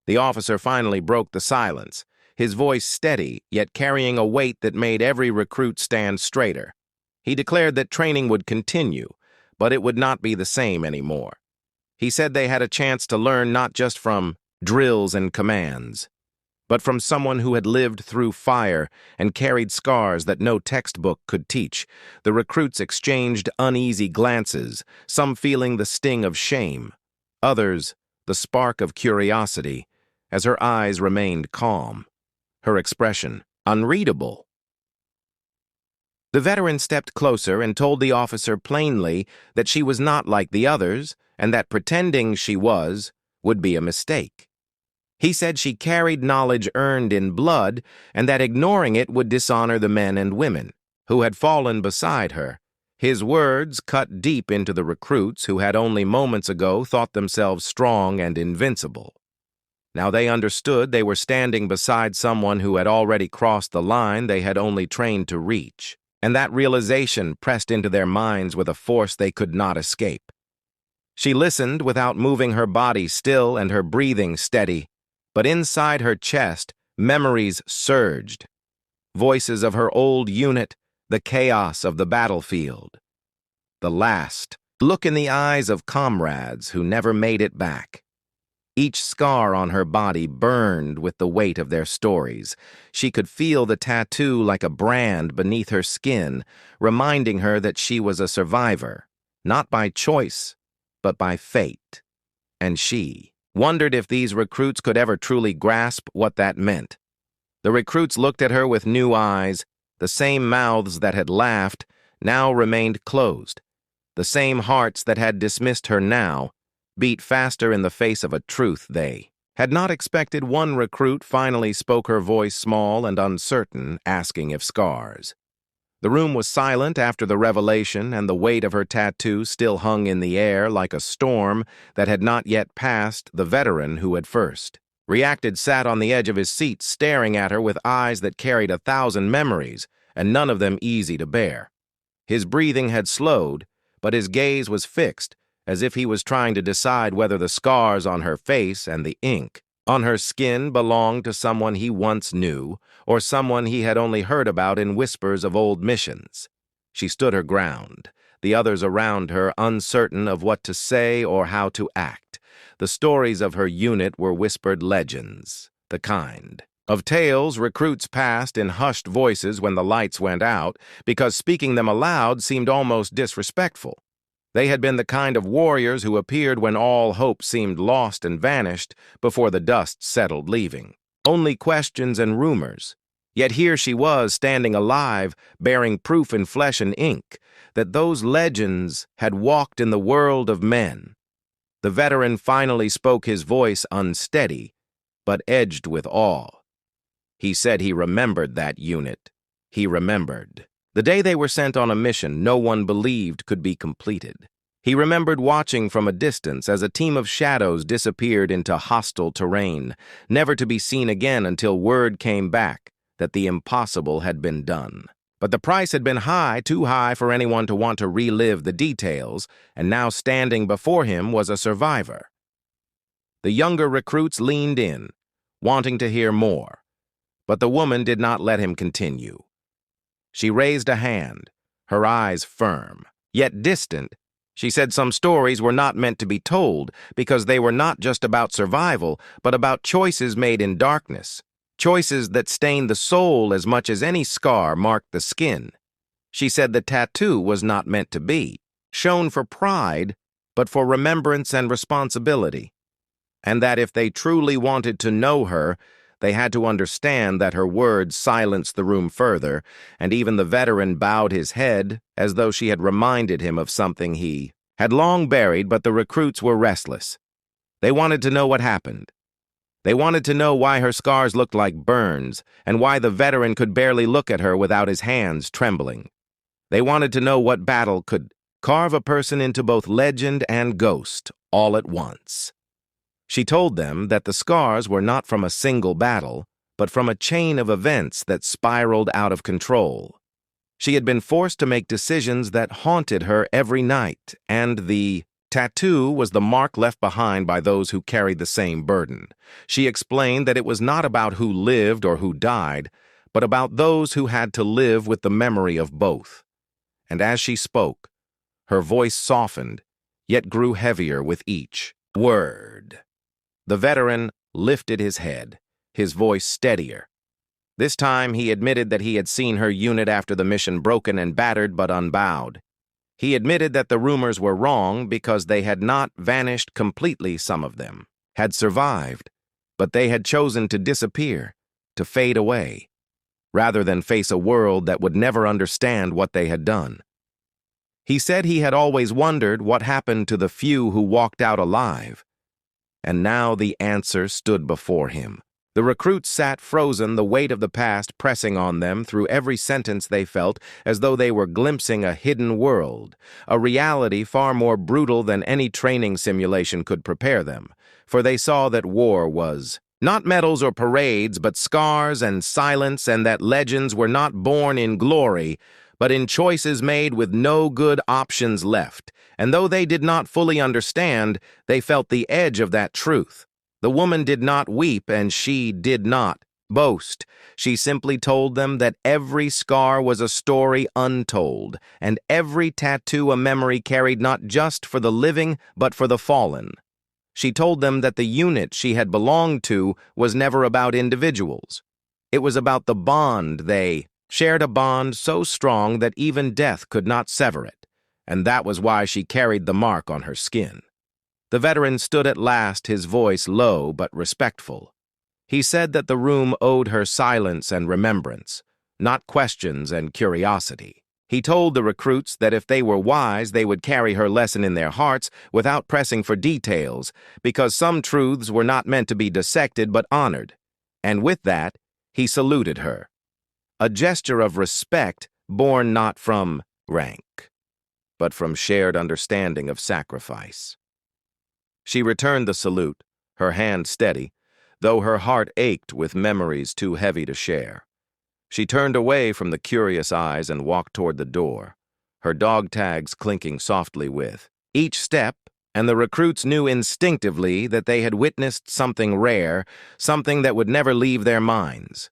The officer finally broke the silence, his voice steady, yet carrying a weight that made every recruit stand straighter. He declared that training would continue, but it would not be the same anymore. He said they had a chance to learn not just from drills and commands, but from someone who had lived through fire and carried scars that no textbook could teach. The recruits exchanged uneasy glances, some feeling the sting of shame, others the spark of curiosity, as her eyes remained calm, her expression unreadable. The veteran stepped closer and told the officer plainly that she was not like the others and that pretending she was would be a mistake. He said she carried knowledge earned in blood and that ignoring it would dishonor the men and women who had fallen beside her. His words cut deep into the recruits who had only moments ago thought themselves strong and invincible. Now they understood they were standing beside someone who had already crossed the line they had only trained to reach, and that realization pressed into their minds with a force they could not escape. She listened without moving her body still and her breathing steady, but inside her chest, memories surged. Voices of her old unit, the chaos of the battlefield. The last look in the eyes of comrades who never made it back. Each scar on her body burned with the weight of their stories. She could feel the tattoo like a brand beneath her skin, reminding her that she was a survivor, not by choice, but by fate. And she wondered if these recruits could ever truly grasp what that meant. The recruits looked at her with new eyes. The same mouths that had laughed now remained closed. The same hearts that had dismissed her now beat faster in the face of a truth they had not expected. One recruit finally spoke, her voice small and uncertain, asking if scars. The room was silent after the revelation, and the weight of her tattoo still hung in the air like a storm that had not yet passed. The veteran who had first reacted sat on the edge of his seat, staring at her with eyes that carried 1,000 memories, and none of them easy to bear. His breathing had slowed, but his gaze was fixed, as if he was trying to decide whether the scars on her face and the ink on her skin belonged to someone he once knew or someone he had only heard about in whispers of old missions. She stood her ground, the others around her uncertain of what to say or how to act. The stories of her unit were whispered legends, the kind of tales recruits passed in hushed voices when the lights went out, because speaking them aloud seemed almost disrespectful. They had been the kind of warriors who appeared when all hope seemed lost and vanished before the dust settled, leaving only questions and rumors. Yet here she was, standing alive, bearing proof in flesh and ink that those legends had walked in the world of men. The veteran finally spoke, his voice unsteady, but edged with awe. He said he remembered that unit. He remembered the day they were sent on a mission no one believed could be completed. He remembered watching from a distance as a team of shadows disappeared into hostile terrain, never to be seen again until word came back that the impossible had been done. But the price had been high, too high for anyone to want to relive the details, and now standing before him was a survivor. The younger recruits leaned in, wanting to hear more, but the woman did not let him continue. She raised a hand, her eyes firm, yet distant. She said some stories were not meant to be told because they were not just about survival, but about choices made in darkness, choices that stained the soul as much as any scar marked the skin. She said the tattoo was not meant to be shown for pride, but for remembrance and responsibility, and that if they truly wanted to know her, they had to understand that her words silenced the room further, and even the veteran bowed his head as though she had reminded him of something he had long buried. But the recruits were restless. They wanted to know what happened. They wanted to know why her scars looked like burns, and why the veteran could barely look at her without his hands trembling. They wanted to know what battle could carve a person into both legend and ghost all at once. She told them that the scars were not from a single battle, but from a chain of events that spiraled out of control. She had been forced to make decisions that haunted her every night, and the Tattoo was the mark left behind by those who carried the same burden. She explained that it was not about who lived or who died, but about those who had to live with the memory of both. And as she spoke, her voice softened, yet grew heavier with each word. The veteran lifted his head, his voice steadier. This time he admitted that he had seen her unit after the mission broken and battered but unbowed. He admitted that the rumors were wrong because they had not vanished completely. Some of them had survived, but they had chosen to disappear, to fade away, rather than face a world that would never understand what they had done. He said he had always wondered what happened to the few who walked out alive, and now the answer stood before him. The recruits sat frozen, the weight of the past pressing on them through every sentence they felt, as though they were glimpsing a hidden world, a reality far more brutal than any training simulation could prepare them, for they saw that war was not medals or parades, but scars and silence, and that legends were not born in glory, but in choices made with no good options left. And though they did not fully understand, they felt the edge of that truth. The woman did not weep, and she did not boast. She simply told them that every scar was a story untold, and every tattoo a memory carried not just for the living, but for the fallen. She told them that the unit she had belonged to was never about individuals. It was about the bond they shared, a bond so strong that even death could not sever it, and that was why she carried the mark on her skin. The veteran stood at last, his voice low but respectful. He said that the room owed her silence and remembrance, not questions and curiosity. He told the recruits that if they were wise, they would carry her lesson in their hearts without pressing for details, because some truths were not meant to be dissected but honored. And with that, he saluted her, a gesture of respect born not from rank, but from shared understanding of sacrifice. She returned the salute, her hand steady, though her heart ached with memories too heavy to share. She turned away from the curious eyes and walked toward the door, her dog tags clinking softly with each step, and the recruits knew instinctively that they had witnessed something rare, something that would never leave their minds.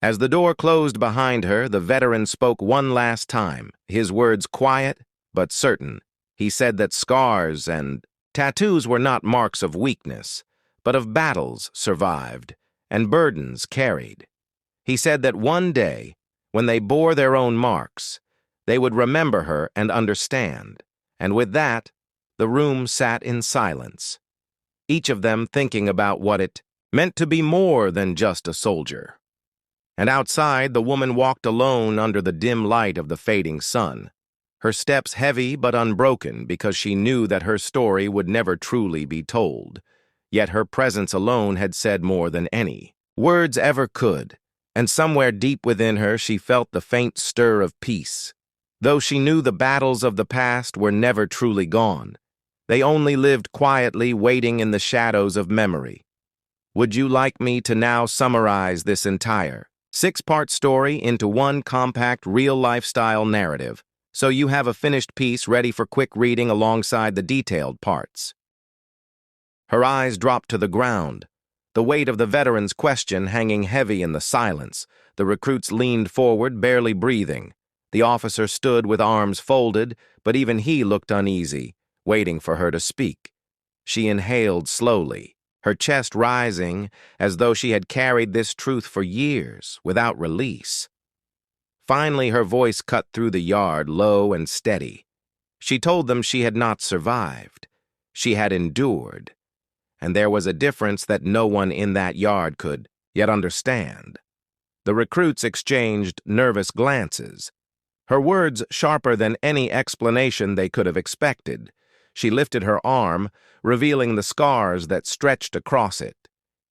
As the door closed behind her, the veteran spoke one last time, his words quiet but certain. He said that scars and tattoos were not marks of weakness, but of battles survived and burdens carried. He said that one day, when they bore their own marks, they would remember her and understand. And with that, the room sat in silence, each of them thinking about what it meant to be more than just a soldier. And outside, the woman walked alone under the dim light of the fading sun, her steps heavy but unbroken because she knew that her story would never truly be told. Yet her presence alone had said more than any words ever could, and somewhere deep within her she felt the faint stir of peace. Though she knew the battles of the past were never truly gone, they only lived quietly waiting in the shadows of memory. Would you like me to now summarize this entire six-part story into one compact real-lifestyle narrative, so you have a finished piece ready for quick reading alongside the detailed parts? Her eyes dropped to the ground, the weight of the veteran's question hanging heavy in the silence. The recruits leaned forward, barely breathing. The officer stood with arms folded, but even he looked uneasy, waiting for her to speak. She inhaled slowly, her chest rising as though she had carried this truth for years without release. Finally, her voice cut through the yard, low and steady. She told them she had not survived. She had endured. And there was a difference that no one in that yard could yet understand. The recruits exchanged nervous glances, her words sharper than any explanation they could have expected. She lifted her arm, revealing the scars that stretched across it.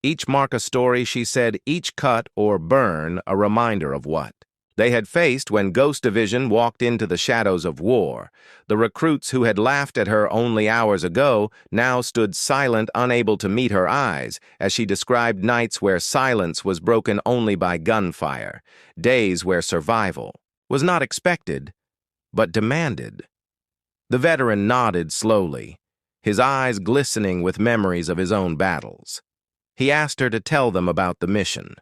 Each mark a story, she said, each cut or burn a reminder of what they had faced when Ghost Division walked into the shadows of war. The recruits who had laughed at her only hours ago now stood silent, unable to meet her eyes, as she described nights where silence was broken only by gunfire, days where survival was not expected, but demanded. The veteran nodded slowly, his eyes glistening with memories of his own battles. He asked her to tell them about the mission,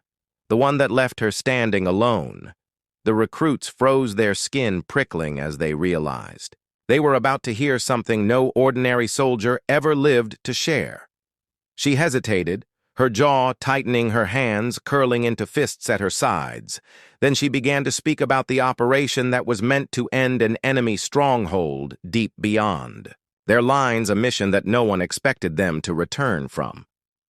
the one that left her standing alone. The recruits froze their skin prickling as they realized. They were about to hear something no ordinary soldier ever lived to share. She hesitated, her jaw tightening, her hands curling into fists at her sides. Then she began to speak about the operation that was meant to end an enemy stronghold deep beyond. Their lines a mission that no one expected them to return from.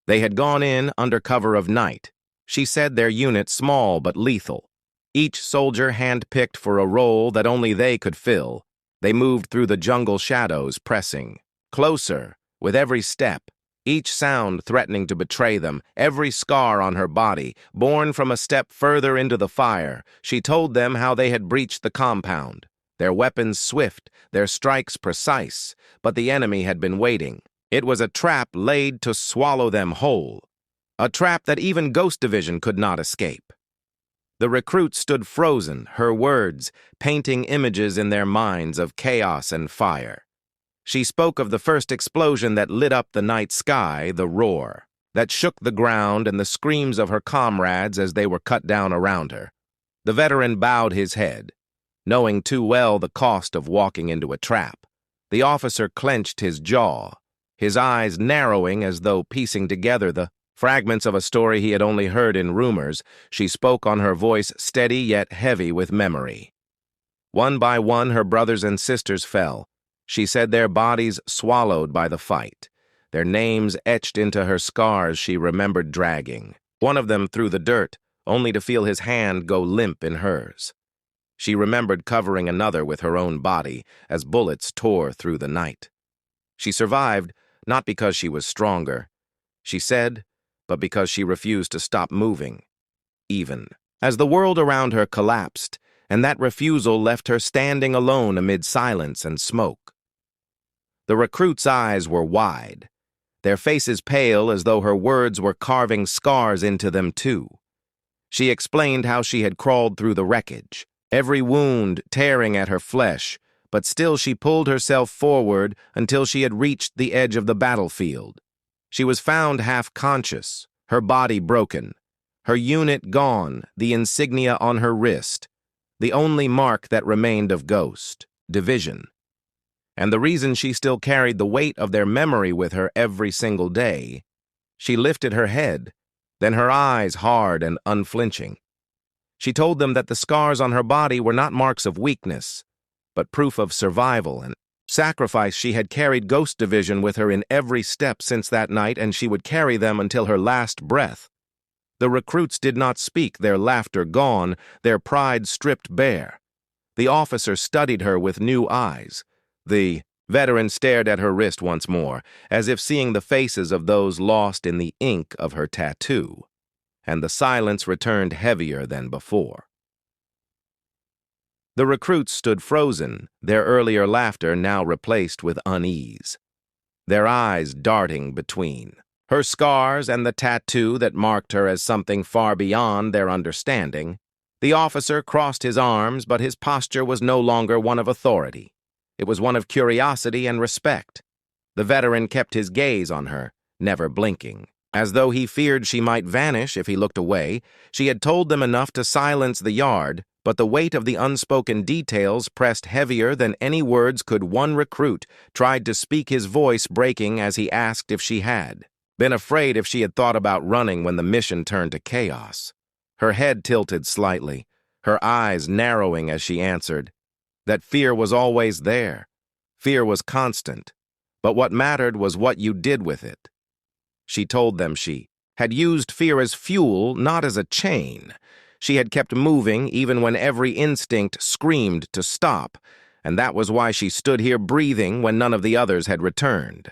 They had gone in under cover of night. She said their unit small but lethal. Each soldier handpicked for a role that only they could fill. They moved through the jungle shadows, pressing closer with every step, each sound threatening to betray them, every scar on her body, born from a step further into the fire. She told them how they had breached the compound, their weapons swift, their strikes precise, but the enemy had been waiting. It was a trap laid to swallow them whole, a trap that even Ghost Division could not escape. The recruits stood frozen, her words painting images in their minds of chaos and fire. She spoke of the first explosion that lit up the night sky, the roar that shook the ground, and the screams of her comrades as they were cut down around her. The veteran bowed his head, knowing too well the cost of walking into a trap. The officer clenched his jaw, his eyes narrowing as though piecing together the fragments of a story he had only heard in rumors. She spoke on, her voice steady yet heavy with memory. One by one, her brothers and sisters fell. She said their bodies swallowed by the fight, their names etched into her scars she remembered dragging. One of them through the dirt, only to feel his hand go limp in hers. She remembered covering another with her own body as bullets tore through the night. She survived, not because she was stronger, she said, but because she refused to stop moving, even as the world around her collapsed, and that refusal left her standing alone amid silence and smoke. The recruits' eyes were wide, their faces pale as though her words were carving scars into them too. She explained how she had crawled through the wreckage, every wound tearing at her flesh, but still she pulled herself forward until she had reached the edge of the battlefield. She was found half-conscious, her body broken, her unit gone, the insignia on her wrist, the only mark that remained of Ghost Division. And the reason she still carried the weight of their memory with her every single day. She lifted her head, then her eyes hard and unflinching. She told them that the scars on her body were not marks of weakness, but proof of survival and sacrifice. She had carried Ghost Division with her in every step since that night, and she would carry them until her last breath. The recruits did not speak, their laughter gone, their pride stripped bare. The officer studied her with new eyes. The veteran stared at her wrist once more, as if seeing the faces of those lost in the ink of her tattoo, and the silence returned heavier than before. The recruits stood frozen, their earlier laughter now replaced with unease, their eyes darting between her scars and the tattoo that marked her as something far beyond their understanding. The officer crossed his arms, but his posture was no longer one of authority. It was one of curiosity and respect. The veteran kept his gaze on her, never blinking, as though he feared she might vanish if he looked away. She had told them enough to silence the yard, but the weight of the unspoken details pressed heavier than any words could. One recruit tried to speak, his voice breaking as he asked if she had been afraid, if she had thought about running when the mission turned to chaos. Her head tilted slightly, her eyes narrowing as she answered that fear was always there. Fear was constant, but what mattered was what you did with it. She told them she had used fear as fuel, not as a chain. She had kept moving even when every instinct screamed to stop, and that was why she stood here breathing when none of the others had returned.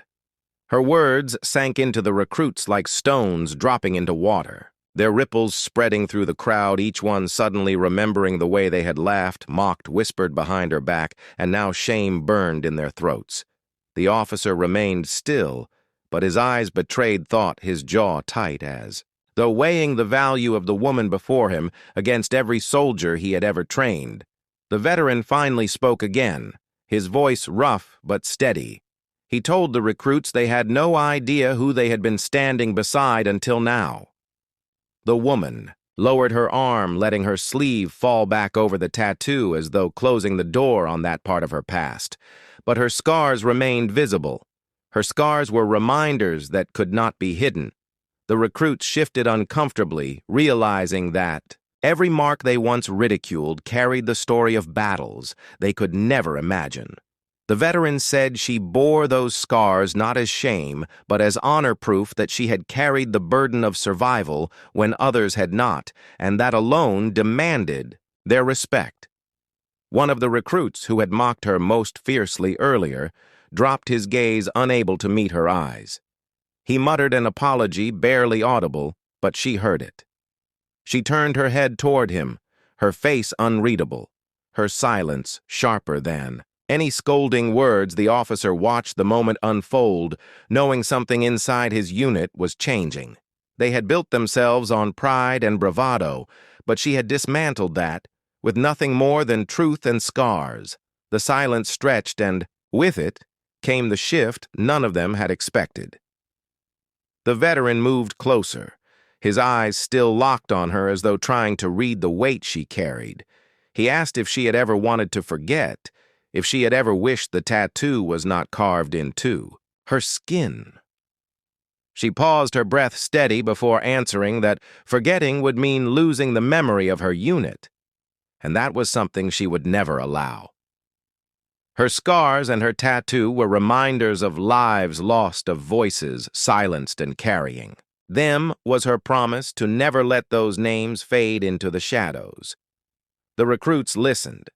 Her words sank into the recruits like stones dropping into water, their ripples spreading through the crowd, each one suddenly remembering the way they had laughed, mocked, whispered behind her back, and now shame burned in their throats. The officer remained still, but his eyes betrayed thought, his jaw tight as though weighing the value of the woman before him against every soldier he had ever trained. The veteran finally spoke again, his voice rough but steady. He told the recruits they had no idea who they had been standing beside until now. The woman lowered her arm, letting her sleeve fall back over the tattoo as though closing the door on that part of her past. But her scars remained visible. Her scars were reminders that could not be hidden. The recruits shifted uncomfortably, realizing that every mark they once ridiculed carried the story of battles they could never imagine. The veteran said she bore those scars not as shame, but as honor proof that she had carried the burden of survival when others had not, and that alone demanded their respect. One of the recruits, who had mocked her most fiercely earlier, dropped his gaze, unable to meet her eyes. He muttered an apology, barely audible, but she heard it. She turned her head toward him, her face unreadable, her silence sharper than any scolding words. The officer watched the moment unfold, knowing something inside his unit was changing. They had built themselves on pride and bravado, but she had dismantled that, with nothing more than truth and scars. The silence stretched, and with it came the shift none of them had expected. The veteran moved closer, his eyes still locked on her as though trying to read the weight she carried. He asked if she had ever wanted to forget, if she had ever wished the tattoo was not carved into her skin. She paused, her breath steady, before answering that forgetting would mean losing the memory of her unit, and that was something she would never allow. Her scars and her tattoo were reminders of lives lost, of voices silenced and carrying. Them was her promise to never let those names fade into the shadows. The recruits listened,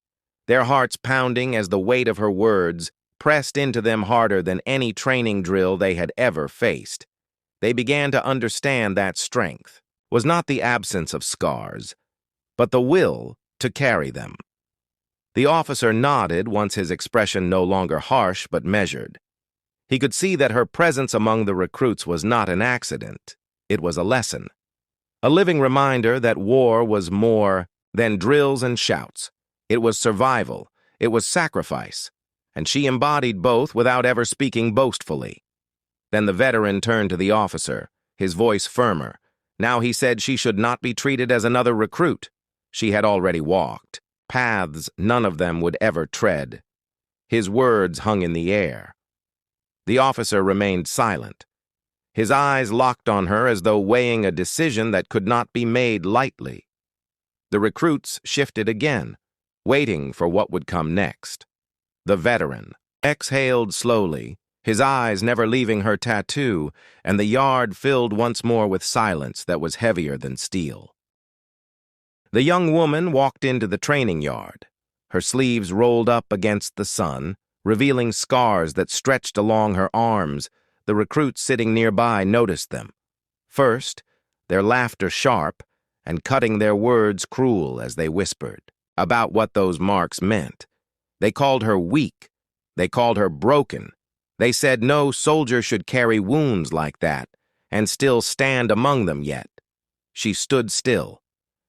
their hearts pounding as the weight of her words pressed into them harder than any training drill they had ever faced. They began to understand that strength was not the absence of scars, but the will to carry them. The officer nodded once, his expression no longer harsh but measured. He could see that her presence among the recruits was not an accident. It was a lesson, a living reminder that war was more than drills and shouts. It was survival, it was sacrifice, and she embodied both without ever speaking boastfully. Then the veteran turned to the officer, his voice firmer. Now he said she should not be treated as another recruit. She had already walked paths none of them would ever tread. His words hung in the air. The officer remained silent, his eyes locked on her as though weighing a decision that could not be made lightly. The recruits shifted again, waiting for what would come next. The veteran exhaled slowly, his eyes never leaving her tattoo, and the yard filled once more with silence that was heavier than steel. The young woman walked into the training yard, her sleeves rolled up against the sun, revealing scars that stretched along her arms. The recruits sitting nearby noticed them. First, their laughter sharp, and cutting their words cruel as they whispered about what those marks meant. They called her weak. They called her broken. They said no soldier should carry wounds like that and still stand among them yet. She stood still,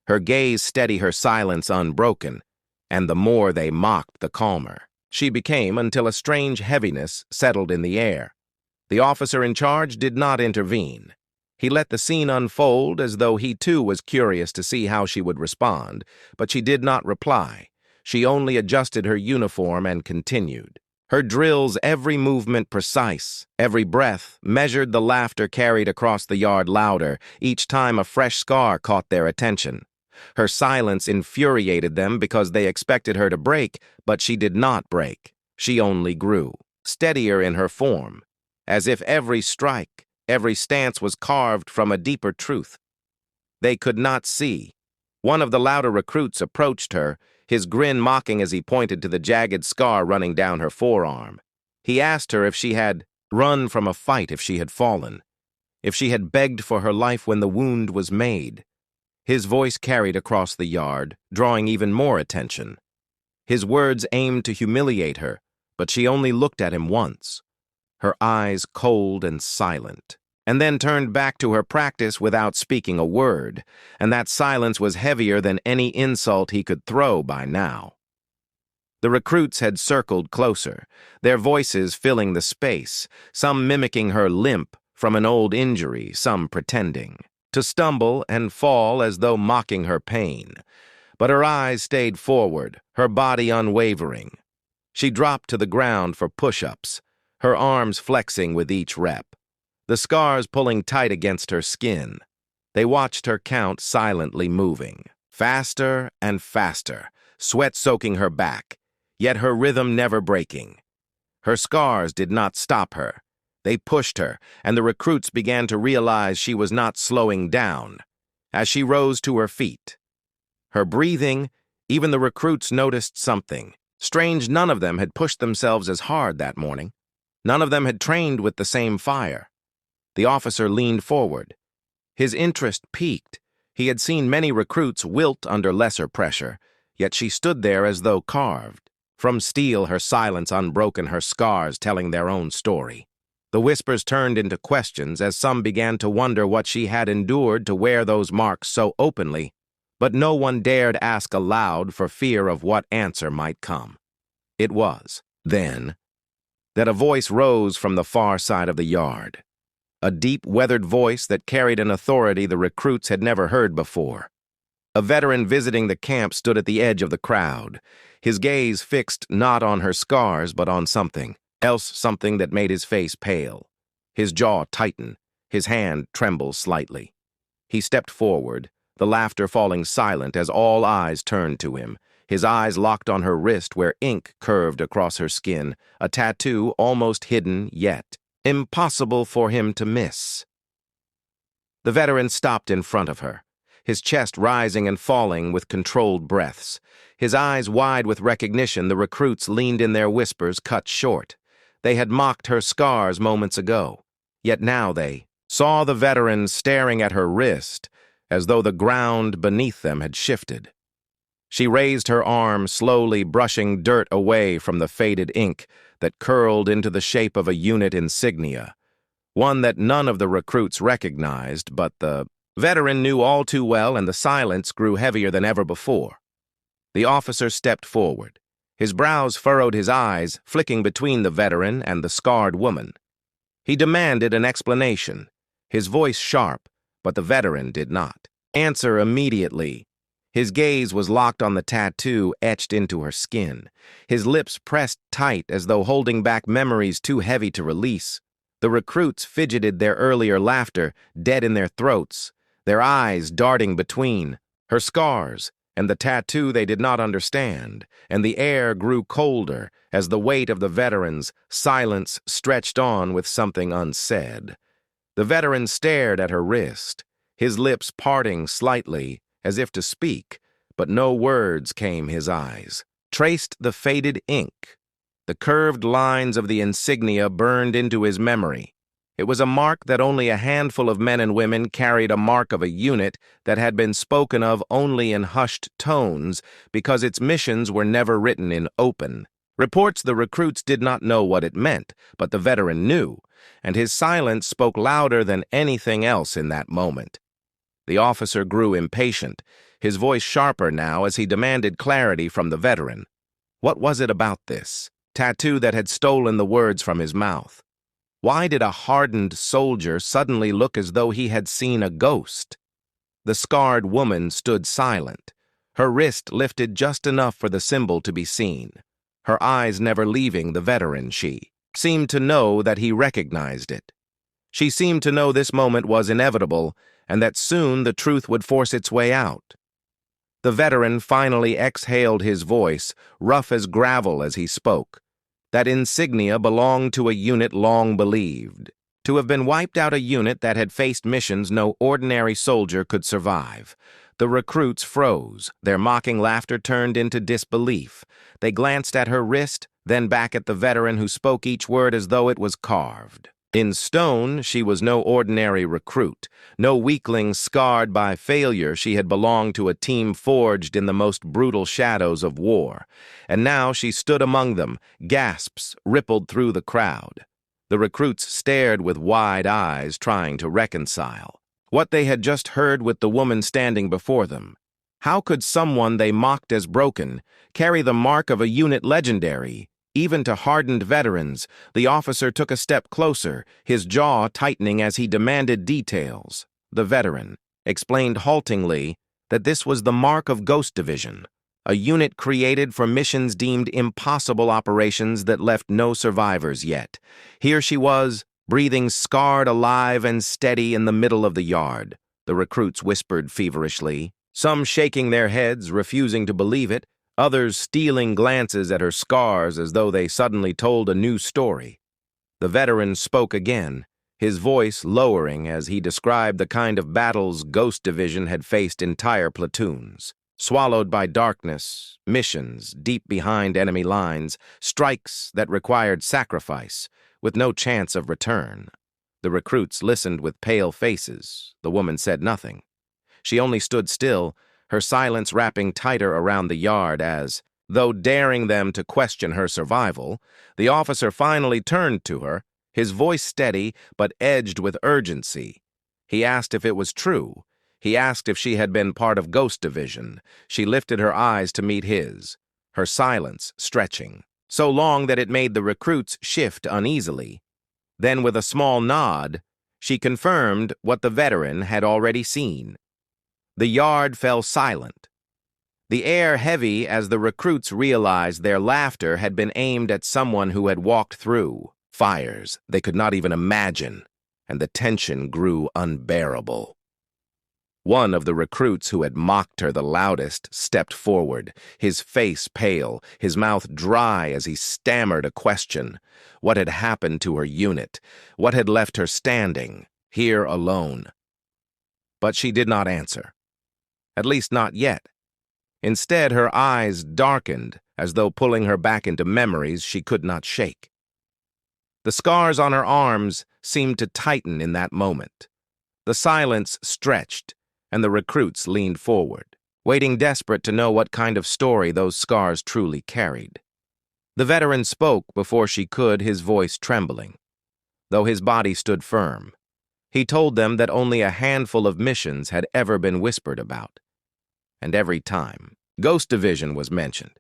her gaze steady, her silence unbroken, and the more they mocked, the calmer she became, until a strange heaviness settled in the air. The officer in charge did not intervene. He let the scene unfold as though he too was curious to see how she would respond, but she did not reply. She only adjusted her uniform and continued. Her drills, every movement precise, every breath measured. The laughter carried across the yard louder, each time a fresh scar caught their attention. Her silence infuriated them because they expected her to break, but she did not break. She only grew, steadier in her form, as if every strike, every stance was carved from a deeper truth. They could not see. One of the louder recruits approached her, his grin mocking as he pointed to the jagged scar running down her forearm. He asked her if she had run from a fight, if she had fallen, if she had begged for her life when the wound was made. His voice carried across the yard, drawing even more attention. His words aimed to humiliate her, but she only looked at him once, her eyes cold and silent, and then turned back to her practice without speaking a word, and that silence was heavier than any insult he could throw by now. The recruits had circled closer, their voices filling the space, some mimicking her limp from an old injury, some pretending to stumble and fall as though mocking her pain. But her eyes stayed forward, her body unwavering. She dropped to the ground for push-ups, her arms flexing with each rep, the scars pulling tight against her skin. They watched her count, silently moving, faster and faster, sweat soaking her back, yet her rhythm never breaking. Her scars did not stop her. They pushed her, and the recruits began to realize she was not slowing down. As she rose to her feet, her breathing, even the recruits noticed something. Strange, none of them had pushed themselves as hard that morning. None of them had trained with the same fire. The officer leaned forward. His interest piqued. He had seen many recruits wilt under lesser pressure, yet she stood there as though carved. From steel, her silence unbroken, her scars telling their own story. The whispers turned into questions as some began to wonder what she had endured to wear those marks so openly, but no one dared ask aloud for fear of what answer might come. It was, then, that a voice rose from the far side of the yard. A deep, weathered voice that carried an authority the recruits had never heard before. A veteran visiting the camp stood at the edge of the crowd, his gaze fixed not on her scars but on something else, something that made his face pale. His jaw tighten, his hand tremble slightly. He stepped forward, the laughter falling silent as all eyes turned to him, his eyes locked on her wrist where ink curved across her skin, a tattoo almost hidden yet impossible for him to miss. The veteran stopped in front of her, his chest rising and falling with controlled breaths. His eyes wide with recognition, the recruits leaned in, their whispers cut short. They had mocked her scars moments ago, yet now they saw the veteran staring at her wrist as though the ground beneath them had shifted. She raised her arm, slowly brushing dirt away from the faded ink that curled into the shape of a unit insignia, one that none of the recruits recognized, but the veteran knew all too well, and the silence grew heavier than ever before. The officer stepped forward. His brows furrowed, his eyes flicking between the veteran and the scarred woman. He demanded an explanation, his voice sharp, but the veteran did not answer immediately. His gaze was locked on the tattoo etched into her skin, his lips pressed tight as though holding back memories too heavy to release. The recruits fidgeted, their earlier laughter dead in their throats, their eyes darting between her scars and the tattoo they did not understand, and the air grew colder as the weight of the veteran's silence stretched on with something unsaid. The veteran stared at her wrist, his lips parting slightly as if to speak, but no words came. His eyes traced the faded ink. The curved lines of the insignia burned into his memory. It was a mark that only a handful of men and women carried, a mark of a unit that had been spoken of only in hushed tones because its missions were never written in open reports. The recruits did not know what it meant, but the veteran knew, and his silence spoke louder than anything else in that moment. The officer grew impatient, his voice sharper now as he demanded clarity from the veteran. What was it about this tattoo that had stolen the words from his mouth? Why did a hardened soldier suddenly look as though he had seen a ghost? The scarred woman stood silent, her wrist lifted just enough for the symbol to be seen, her eyes never leaving the veteran. She seemed to know that he recognized it. She seemed to know this moment was inevitable and that soon the truth would force its way out. The veteran finally exhaled, his voice rough as gravel as he spoke. That insignia belonged to a unit long believed to have been wiped out, a unit that had faced missions no ordinary soldier could survive. The recruits froze, their mocking laughter turned into disbelief. They glanced at her wrist, then back at the veteran who spoke each word as though it was carved in stone. She was no ordinary recruit, no weakling scarred by failure. She had belonged to a team forged in the most brutal shadows of war. And now she stood among them. Gasps rippled through the crowd. The recruits stared with wide eyes, trying to reconcile what they had just heard with the woman standing before them. How could someone they mocked as broken carry the mark of a unit legendary? Even to hardened veterans, the officer took a step closer, his jaw tightening as he demanded details. The veteran explained haltingly that this was the mark of Ghost Division, a unit created for missions deemed impossible operations that left no survivors yet. Here she was, breathing scarred, alive, and steady in the middle of the yard. The recruits whispered feverishly, some shaking their heads, refusing to believe it, others stealing glances at her scars as though they suddenly told a new story. The veteran spoke again, his voice lowering as he described the kind of battles Ghost Division had faced entire platoons. Swallowed by darkness, missions deep behind enemy lines, strikes that required sacrifice, with no chance of return. The recruits listened with pale faces. The woman said nothing. She only stood still, her silence wrapping tighter around the yard as, though daring them to question her survival, the officer finally turned to her, his voice steady but edged with urgency. He asked if it was true. He asked if she had been part of Ghost Division. She lifted her eyes to meet his, her silence stretching, so long that it made the recruits shift uneasily. Then, with a small nod, she confirmed what the veteran had already seen. The yard fell silent, the air heavy as the recruits realized their laughter had been aimed at someone who had walked through fires they could not even imagine, and the tension grew unbearable. One of the recruits who had mocked her the loudest stepped forward, his face pale, his mouth dry as he stammered a question. What had happened to her unit? What had left her standing, here alone? But she did not answer. At least not yet. Instead, her eyes darkened, as though pulling her back into memories she could not shake. The scars on her arms seemed to tighten in that moment. The silence stretched, and the recruits leaned forward, waiting desperate to know what kind of story those scars truly carried. The veteran spoke before she could, his voice trembling, though his body stood firm. He told them that only a handful of missions had ever been whispered about. And every time, Ghost Division was mentioned.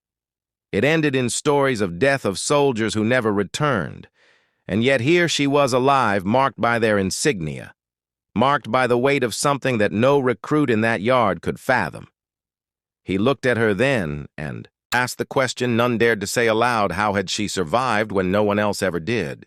It ended in stories of death of soldiers who never returned, and yet here she was alive, marked by their insignia, marked by the weight of something that no recruit in that yard could fathom. He looked at her then and asked the question none dared to say aloud: how had she survived when no one else ever did?